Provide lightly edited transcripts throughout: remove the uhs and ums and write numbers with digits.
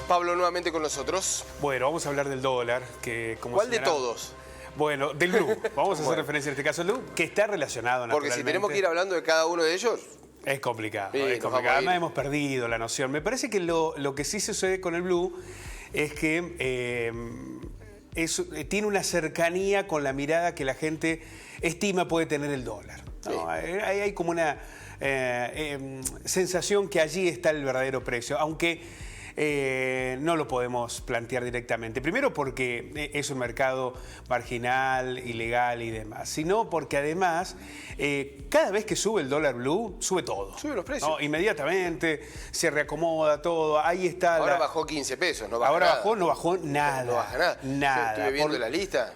Pablo nuevamente con nosotros. Bueno, vamos a hablar del dólar. ¿Cuál de todos? Bueno, del blue. Vamos a hacer referencia en este caso al blue, que está relacionado naturalmente. Porque si tenemos que ir hablando de cada uno de ellos... Es complicado, sí, es complicado. Además hemos perdido la noción. Me parece que lo que sí sucede con el blue es que tiene una cercanía con la mirada que la gente estima puede tener el dólar, ¿no? Sí. Hay como una sensación que allí está el verdadero precio, aunque no lo podemos plantear directamente. Primero porque es un mercado marginal, ilegal y demás. Sino porque además, cada vez que sube el dólar blue, sube todo. Sube los precios. ¿No? Inmediatamente se reacomoda todo. Ahí está. Ahora bajó 15 pesos, no baja Ahora nada. no bajó nada. No baja nada. Nada. Yo estuve viendo la lista.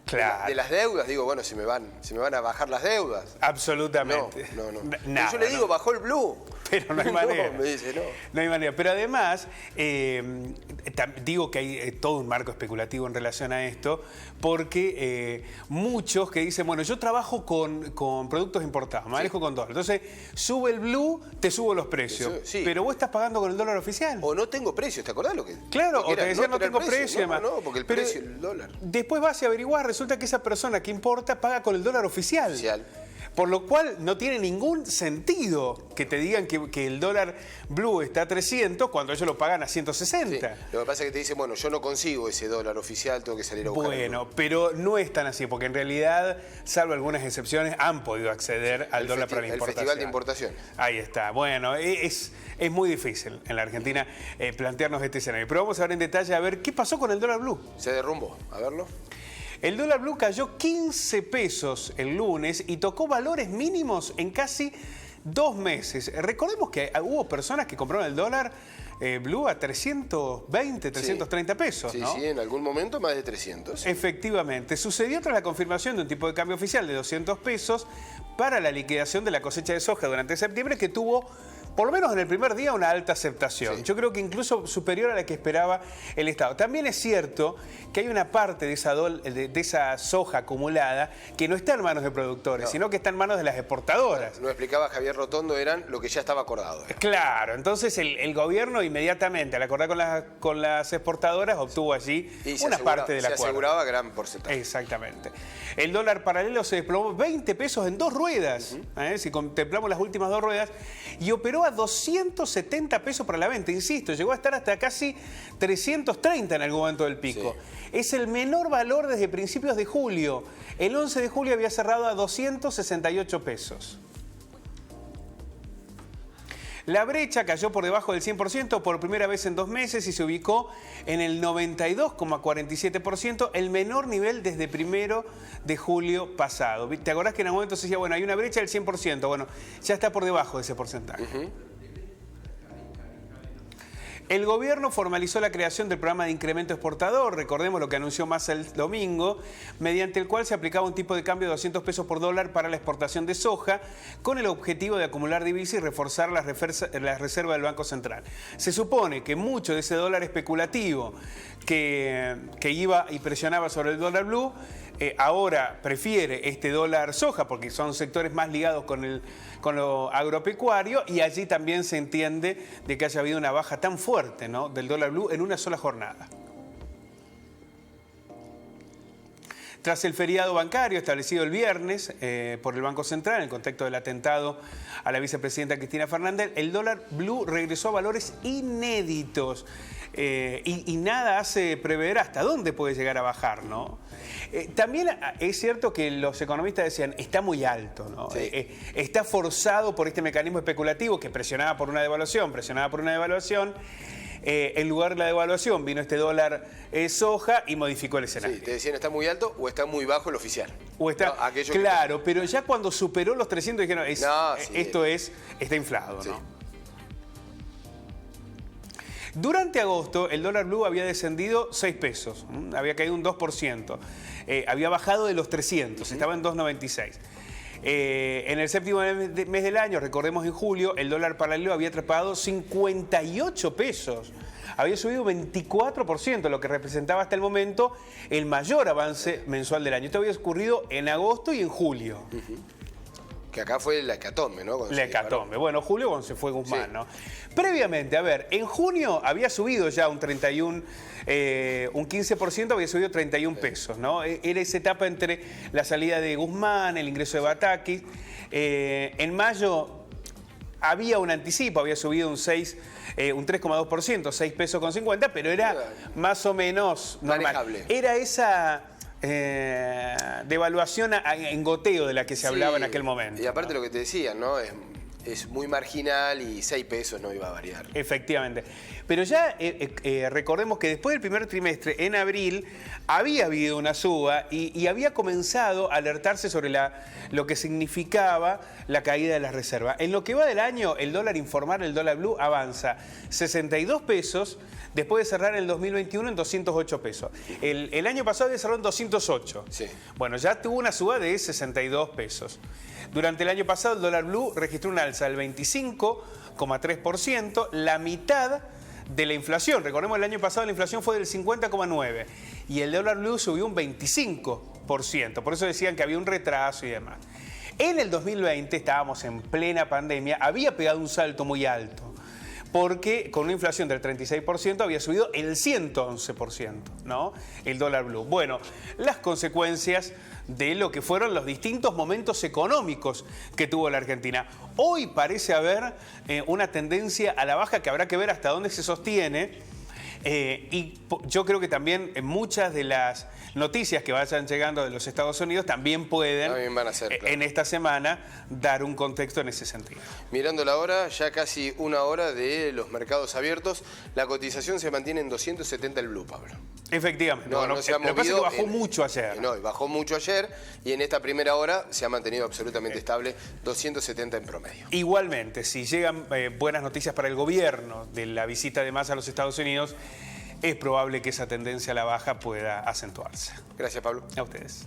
Claro. De las deudas, digo, bueno, se me van a bajar las deudas. Absolutamente. No. Nada, yo le digo, bajó el blue. Pero no hay manera. No, me dice, no. No hay manera. Pero además, digo que hay todo un marco especulativo en relación a esto, porque muchos que dicen, bueno, yo trabajo con productos importados, manejo con dólar. Entonces, sube el blue, te subo los precios. Sí. Pero vos estás pagando con el dólar oficial. O no tengo precios, ¿te acordás lo que? Claro, lo que o te decían no tengo precio. Además. No, porque el precio, el dólar. Después vas a averiguar, resulta que esa persona que importa paga con el dólar oficial. Por lo cual no tiene ningún sentido que te digan que el dólar blue está a 300 cuando ellos lo pagan a 160. Sí. Lo que pasa es que te dicen, bueno, yo no consigo ese dólar oficial, tengo que salir a buscar. Bueno, pero no es tan así, porque en realidad, salvo algunas excepciones, han podido acceder al dólar para la importación. El Festival de Importación. Ahí está. Bueno, es muy difícil en la Argentina plantearnos este escenario. Pero vamos a ver en detalle a ver qué pasó con el dólar blue. Se derrumbó. A verlo. El dólar blue cayó 15 pesos el lunes y tocó valores mínimos en casi 2 meses. Recordemos que hubo personas que compraron el dólar blue a 320, 330 pesos, ¿no? Sí, en algún momento más de 300. Efectivamente. Sucedió tras la confirmación de un tipo de cambio oficial de 200 pesos para la liquidación de la cosecha de soja durante septiembre, que tuvo, por lo menos en el primer día, una alta aceptación. Sí. Yo creo que incluso superior a la que esperaba el Estado. También es cierto que hay una parte de esa soja acumulada que no está en manos de productores, sino que está en manos de las exportadoras. Lo explicaba Javier Rotondo, eran lo que ya estaba acordado. Claro, entonces el gobierno inmediatamente, al acordar con las exportadoras, obtuvo allí una parte del acuerdo. Se aseguraba gran porcentaje. Exactamente. El dólar paralelo se desplomó 20 pesos en 2 ruedas, si contemplamos las últimas 2 ruedas, y operó a 270 pesos para la venta. Insisto, llegó a estar hasta casi 330 en algún momento del pico. Sí. Es el menor valor desde principios de julio. El 11 de julio había cerrado a 268 pesos. La brecha cayó por debajo del 100% por primera vez en 2 meses y se ubicó en el 92,47%, el menor nivel desde 1 de julio pasado. ¿Te acordás que en algún momento se decía, bueno, hay una brecha del 100%? Bueno, ya está por debajo de ese porcentaje. El gobierno formalizó la creación del programa de incremento exportador, recordemos lo que anunció Massa el domingo, mediante el cual se aplicaba un tipo de cambio de 200 pesos por dólar para la exportación de soja, con el objetivo de acumular divisas y reforzar las reservas del Banco Central. Se supone que mucho de ese dólar especulativo que iba y presionaba sobre el dólar blue, ahora prefiere este dólar soja, porque son sectores más ligados con lo agropecuario, y allí también se entiende de que haya habido una baja tan fuerte, ¿no?, del dólar blue en una sola jornada. Tras el feriado bancario establecido el viernes por el Banco Central, en el contexto del atentado a la vicepresidenta Cristina Fernández, el dólar blue regresó a valores inéditos y nada hace prever hasta dónde puede llegar a bajar, ¿no? También es cierto que los economistas decían, está muy alto, ¿no? Sí. Está forzado por este mecanismo especulativo que presionaba por una devaluación. En lugar de la devaluación vino este dólar soja y modificó el escenario. Sí, te decían está muy alto o está muy bajo el oficial. O está, claro, pero ya cuando superó los 300 dijeron, está inflado, sí, ¿no? Durante agosto el dólar blue había descendido 6 pesos, había caído un 2%, había bajado de los 300, estaba en 2,96. En el séptimo mes del año, recordemos en julio, el dólar paralelo había atrapado 58 pesos. Había subido 24%, lo que representaba hasta el momento el mayor avance mensual del año. Esto había ocurrido en agosto y en julio. Que acá fue la hecatombe, ¿no? Cuando La se disparó. hecatombe. Bueno, julio cuando se fue Guzmán, Sí. ¿no? Previamente, a ver, en junio había subido ya un 15%, había subido 31 pesos, ¿no? Era esa etapa entre la salida de Guzmán, el ingreso de Batakis. En mayo había un anticipo, había subido un 3,2%, 6 pesos con 50, pero era más o menos normal. Manejable. Era esa devaluación en goteo de la que se hablaba en aquel momento. Y aparte ¿no? lo que te decían, ¿no? Es muy marginal y 6 pesos no iba a variar. Efectivamente. Pero ya recordemos que después del primer trimestre, en abril, había habido una suba y había comenzado a alertarse sobre lo que significaba la caída de las reservas. En lo que va del año, el dólar informal, el dólar blue, avanza 62 pesos después de cerrar el 2021 en 208 pesos. El año pasado había cerrado en 208. Sí. Bueno, ya tuvo una suba de 62 pesos. Durante el año pasado el dólar blue registró una alza del 25,3%, la mitad de la inflación. Recordemos, el año pasado la inflación fue del 50,9% y el dólar blue subió un 25%. Por eso decían que había un retraso y demás. En el 2020 estábamos en plena pandemia, había pegado un salto muy alto, porque con una inflación del 36% había subido el 111%, ¿no? El dólar blue. Bueno, las consecuencias de lo que fueron los distintos momentos económicos que tuvo la Argentina. Hoy parece haber una tendencia a la baja que habrá que ver hasta dónde se sostiene. Y yo creo que también muchas de las noticias que vayan llegando de los Estados Unidos también pueden, van a ser, claro, en esta semana, dar un contexto en ese sentido. Mirando la hora, ya casi una hora de los mercados abiertos, la cotización se mantiene en 270 el blue, Pablo. Efectivamente. No, Bueno, no se ha lo que pasa es movido que bajó mucho ayer. No, y bajó mucho ayer y en esta primera hora se ha mantenido absolutamente estable, 270 en promedio. Igualmente, si llegan buenas noticias para el gobierno de la visita de Massa a los Estados Unidos, es probable que esa tendencia a la baja pueda acentuarse. Gracias, Pablo. A ustedes.